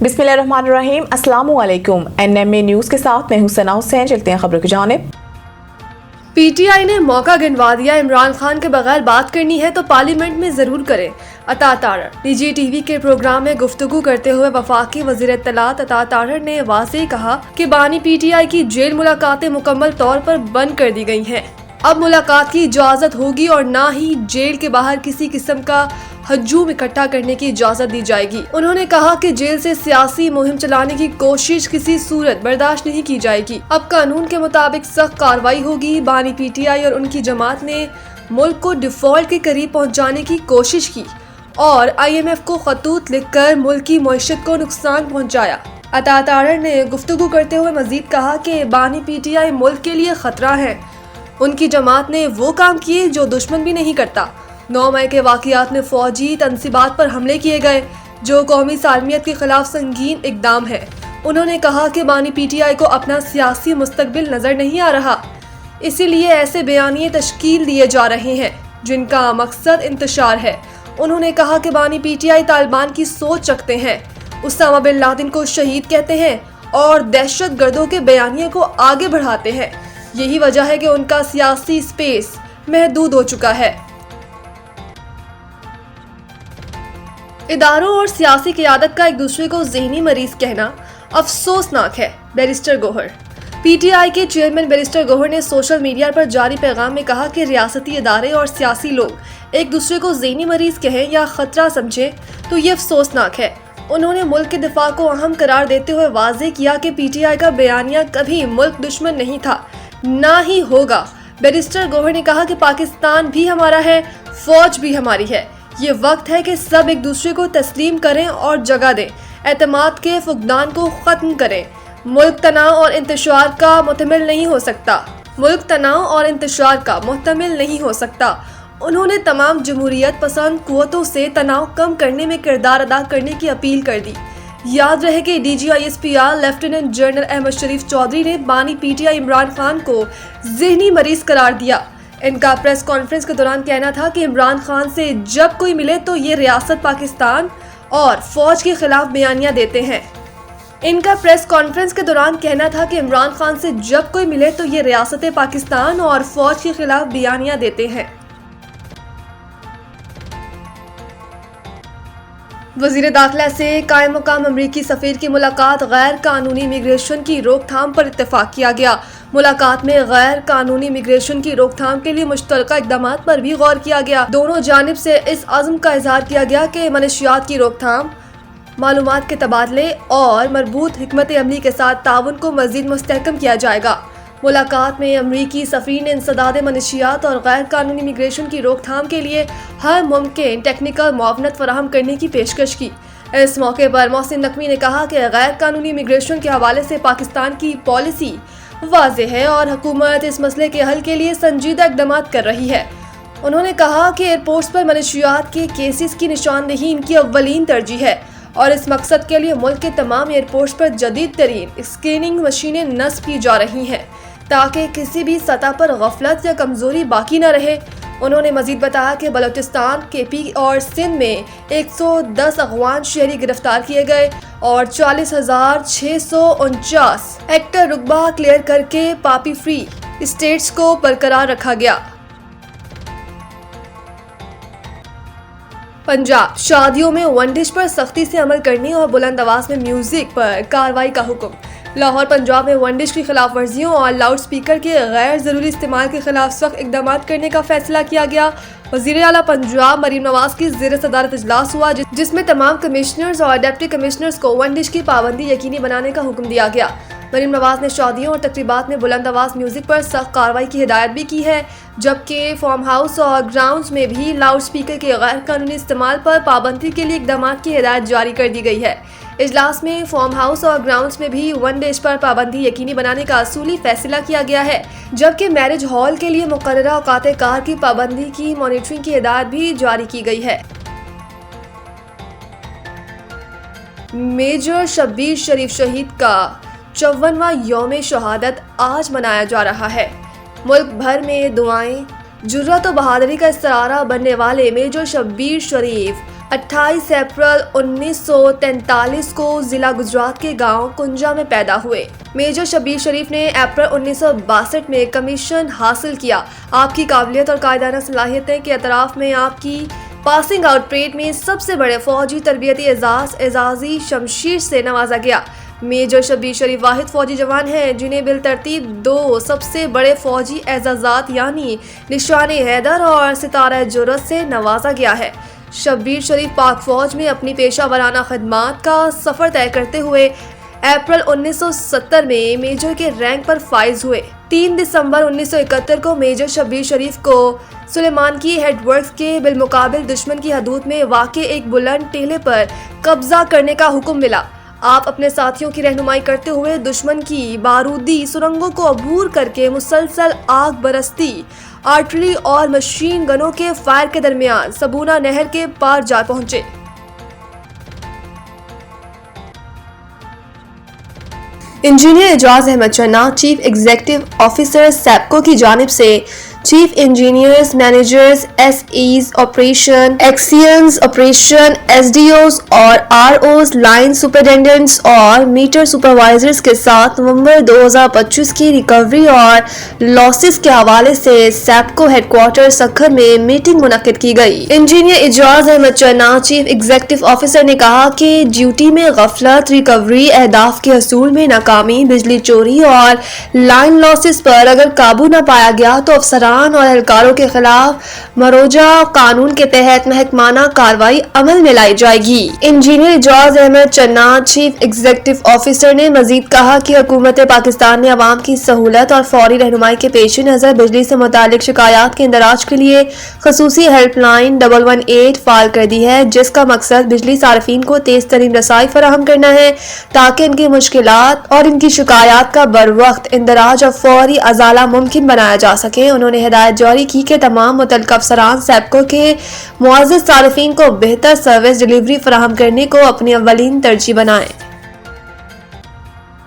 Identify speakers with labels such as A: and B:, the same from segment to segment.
A: बिस्मिल्लाहिर्रहमानिर्रहीम। अस्सलाम वालेकुम। NMA न्यूज़ के साथ मैं हूं सना हुसैन। चलते हैं खबरों की जानिब।
B: PTI ने मौका गिनवा दिया, इमरान खान के बगैर बात करनी है तो पार्लियामेंट में जरूर करें। अता तारड़ निजी टीवी के प्रोग्राम में गुफ्तगू करते हुए वफाकी वज़ीर इत्तलात अता तारड़ ने वाज़ेह कहा कि बानी PTI की जेल मुलाकातें मुकम्मल तौर पर बंद कर दी गई हैं। अब मुलाकात की इजाज़त होगी और ना ही जेल के बाहर किसी किस्म का हजूम इकट्ठा करने की इजाज़त दी जाएगी। उन्होंने कहा कि जेल से सियासी मुहिम चलाने की कोशिश किसी सूरत बर्दाश्त नहीं की जाएगी। अब कानून के मुताबिक सख्त कार्रवाई होगी। बानी PTI और उनकी जमात ने मुल्क को डिफॉल्ट के करीब पहुँचाने की कोशिश की और IMF को खतूत लिखकर मुल्क की मईशत को नुकसान पहुँचाया। अता तारड़ ने गुफ्तगू करते हुए मजीद कहा कि बानी PTI मुल्क के लिए खतरा है। उनकी जमात ने वो काम किए जो दुश्मन भी नहीं करता। 9 मई के वाक़यात में फौजी तनसीबात पर हमले किए गए जो कौमी सालमियत के खिलाफ संगीन इक़दाम है। उन्होंने कहा कि बानी PTI को अपना सियासी मुस्तकबिल नज़र नहीं आ रहा, इसीलिए ऐसे बयानिए तश्कील दिए जा रहे हैं जिनका मकसद इंतशार है। उन्होंने कहा कि बानी PTI तालिबान की सोच रखते हैं, उसामा बिन लादेन को शहीद कहते हैं और दहशत गर्दों के बयानिए को आगे बढ़ाते हैं। यही वजह है कि उनका सियासी स्पेस महदूद हो चुका है। इदारों और सियासी क़यादत का एक दूसरे को ज़हनी मरीज कहना अफसोसनाक है। बैरिस्टर गौहर PTI के चेयरमैन बैरिस्टर गौहर ने सोशल मीडिया पर जारी पैगाम में कहा कि रियासती इदारे और सियासी लोग एक दूसरे को ज़हनी मरीज कहें या ख़तरा समझें तो ये अफसोसनाक है। उन्होंने मुल्क के दिफा को अहम करार देते हुए वाज़ेह किया कि PTI का बयानिया कभी मुल्क दुश्मन नहीं था, ना ही होगा। बैरिस्टर गौहर ने कहा कि पाकिस्तान भी हमारा है, फौज भी हमारी है। ये वक्त है कि सब एक दूसरे को तस्लीम करें और जगह दें, एतमाद के फुकदान को ख़त्म करें। मुल्क तनाव और इंतशार का मुहतमिल नहीं हो सकता। उन्होंने तमाम जमहूरियत पसंद कुव्वतों से तनाव कम करने में किरदार अदा करने की अपील कर दी। याद रहे कि DGISPR लेफ्टिनेंट जनरल अहमद शरीफ चौधरी ने बानी PTI इमरान खान को ज़हनी मरीज करार दिया। इनका प्रेस कॉन्फ्रेंस के दौरान कहना था कि इमरान खान से जब कोई मिले तो ये रियासत पाकिस्तान और फौज के खिलाफ बयानियां देते हैं। इनका प्रेस कॉन्फ्रेंस के दौरान कहना था कि इमरान खान से जब कोई मिले तो ये रियासत पाकिस्तान और फौज के खिलाफ बयानियां देते हैं। वज़ीर दाखिला से कायम मुकाम अमरीकी सफ़ीर की मुलाकात, गैर कानूनी इमिग्रेशन की रोकथाम पर इत्तेफाक किया गया। मुलाकात में गैर कानूनी इमिग्रेशन की रोकथाम के लिए मुश्तरका इक़दामात पर भी गौर किया गया। दोनों जानिब से इस अज़्म का इज़हार किया गया कि मनशियात की रोकथाम, मालूमात के तबादले और मरबूत हिकमत अमली के साथ ताउन को मज़ीद मुस्तहकम किया जाएगा। मुलाकात में अमरीकी सफ़ीर ने इंसदाद मनशियात और गैर कानूनी इमिग्रेशन की रोकथाम के लिए हर मुमकिन टेक्निकल मुआवनत फराहम करने की पेशकश की। इस मौके पर मोहसिन नकवी ने कहा कि गैर कानूनी इमिग्रेशन के हवाले से पाकिस्तान की पॉलिसी वाज़ेह है और हुकूमत इस मसले के हल के लिए संजीदा इक़दामात कर रही है। उन्होंने कहा कि एयरपोर्ट्स पर मनशियात के केसेस की निशानदेही इनकी अव्वलीन तरजीह है और इस मकसद के लिए मुल्क के तमाम एयरपोर्ट्स पर जदीद तरीन स्कैनिंग मशीनें नस्ब की जा रही हैं ताकि किसी भी सतह पर गफलत या कमज़ोरी बाकी न रहे। उन्होंने मजीद बताया कि बलूचिस्तान, KP और सिंध में 110 अफगान शहरी गिरफ्तार किए गए और 40,649 हेक्टर रुकबा क्लियर करके पापी फ्री स्टेट्स को बरकरार रखा गया। पंजाब शादियों में वन डिश पर सख्ती से अमल करने और बुलंद आवाज में म्यूजिक पर कार्रवाई का हुक्म। लाहौर पंजाब में वन डिश की खिलाफ वर्जियों और लाउड स्पीकर के गैर ज़रूरी इस्तेमाल के खिलाफ सख्त इक़दाम करने का फैसला किया गया। वज़ीर आला पंजाब मरीम नवाज की ज़ेर सदारत इजलास हुआ जिसमें तमाम कमिश्नर्स और डिप्टी कमिश्नर्स को वन डिश की पाबंदी यकीनी बनाने का हुक्म दिया गया। मरीम नवाज ने शादियों और तकरीबात में बुलंद आवाज़ म्यूजिक पर सख्त कार्रवाई की हिदायत भी की है, जबकि फार्म हाउस और ग्राउंड्स में भी लाउड स्पीकर के गैर कानूनी इस्तेमाल पर पाबंदी के लिए इक़दामात की हिदायत जारी कर दी गई है। इजलास में फार्म हाउस और ग्राउंड्स में भी वन डिश पर पाबंदी यकीनी बनाने का असूली फैसला किया गया है, जबकि मैरिज हॉल के लिए मुकर्ररा औकात कार की पाबंदी की मॉनिटरिंग की हिदायत भी जारी की गई है। मेजर शब्बीर शरीफ शहीद का 54वां यौम शहादत आज मनाया जा रहा है। मुल्क भर में दुआएं, जुर्रत और बहादुरी का इस्तरारा बनने वाले मेजर शब्बीर शरीफ 28 अप्रैल 1943 को जिला गुजरात के गांव कुंजा में पैदा हुए। मेजर शब्बीर शरीफ ने अप्रैल 1962 में कमीशन हासिल किया। आपकी काबिलियत और कायदाना सलाहियतें के अतराफ में आपकी पासिंग आउट परेड में सबसे बड़े फौजी तरबियती एजाजी शमशीर से नवाजा गया। मेजर शब्बीर शरीफ वाहिद फौजी जवान हैं जिन्हें बिल तरतीब 2 सबसे बड़े फौजी एजाजात यानी निशाने हैदर और सितारा जुर्रत से नवाजा गया है। शब्बीर शरीफ पाक फौज में अपनी पेशा वराना खदमात का सफ़र तय करते हुए अप्रैल 1970 में मेजर के रैंक पर फाइज हुए। 3 दिसंबर 1971 को मेजर शब्बीर शरीफ को सुलेमान की हेडवर्क्स के बिलमुकाबिल दुश्मन की हदूद में वाक़े एक बुलंद टीले पर कब्जा करने का हुक्म मिला। आप अपने साथियों की रहनुमाई करते हुए दुश्मन की बारूदी सुरंगों को अबूर करके मुसलसल आग बरसती आर्टिलरी और मशीन गनों के फायर के दरमियान सबूना नहर के पार जा पहुंचे। इंजीनियर एजाज अहमद चन्ना, चीफ एग्जीक्यूटिव ऑफिसर सैपको की जानिब से chief engineers, managers, SEs operation, XENs operation, SDOs और आरओज, लाइन सुपरिटेंडेंट्स और मीटर सुपरवाइजर्स के साथ नवंबर 2025 की रिकवरी और लॉसेस के हवाले से सैपको हेडक्वार्टर सखर में मीटिंग मुनक्किद की गई। इंजीनियर एजाज अहमद चन्ना, चीफ एग्जीक्यूटिव ऑफिसर ने कहा कि ड्यूटी में गफलत, रिकवरी, अहदाफ के हसूल में नाकामी, बिजली चोरी और लाइन लॉसेस पर अगर काबू न पाया गया तो अफसरान और एहलकारों के खिलाफ मरोजा कानून के तहत महकमाना कार्रवाई अमल में लाई जाएगी। इंजीनियर एजाज अहमद चन्ना, चीफ एग्जीक्यूटिव ऑफिसर ने मजीद कहा कि हुकूमत पाकिस्तान ने अवाम की सहूलत और फौरी रहनुमाई के पेश नजर बिजली से मुतालिक शिकायत के इंदराज के लिए खसूसी हेल्पलाइन 118 फाल कर दी है, जिसका मकसद बिजली सार्फिन को तेज तरीन रसाई फराहम करना है ताकि इनकी मुश्किलात और इनकी शिकायत का बर वक्त इंदराज और फौरी अजाला मुमकिन बनाया जा सके। उन्होंने हिदायत जारी की कि तमाम मुतल्लिका अफसरान सैपको के मुअज़्ज़ज़ सारिफीन को बेहतर सर्विस डिलीवरी फराहम करने को अपनी अव्वलीन तरजीह बनाएं।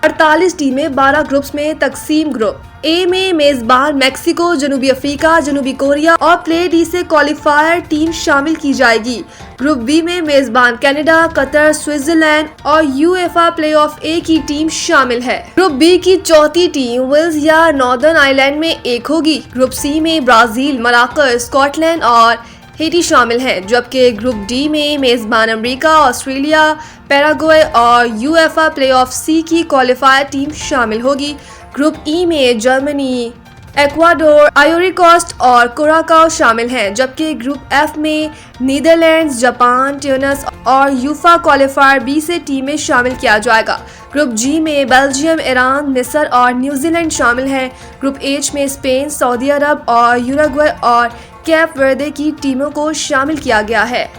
B: 48 टीमें 12 ग्रुप्स में तकसीम। ग्रुप ए में मेजबान मैक्सिको, जनूबी अफ्रीका, जनूबी कोरिया और प्ले डी से क्वालिफायर टीम शामिल की जाएगी। ग्रुप बी में मेजबान कनाडा, कतर, स्विट्जरलैंड और यूएफए प्लेऑफ ए की टीम शामिल है। ग्रुप बी की चौथी टीम वेल्स या नॉर्दर्न आयरलैंड में एक होगी। ग्रुप सी में ब्राजील, मराकश, स्कॉटलैंड और हेटी शामिल हैं, जबकि ग्रुप डी में मेजबान अमेरिका, ऑस्ट्रेलिया, पैराग्वे और यूएफए प्लेऑफ सी की क्वालिफायर टीम शामिल होगी। ग्रुप ई में जर्मनी, एक्वाडोर, आइवरी कोस्ट और कुराकाओ शामिल हैं, जबकि ग्रुप एफ में नीदरलैंड्स, जापान, ट्यूनिस और यूफा क्वालिफायर बी से टीमें शामिल किया जाएगा। ग्रुप जी में बेल्जियम, ईरान, मिस्र और न्यूजीलैंड शामिल हैं। ग्रुप एच में स्पेन, सऊदी अरब और यूरुग्वे और कैप वर्दे की टीमों को शामिल किया गया है।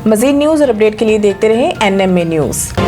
A: मज़ीद न्यूज़ और अपडेट के लिए देखते रहें NMA न्यूज़।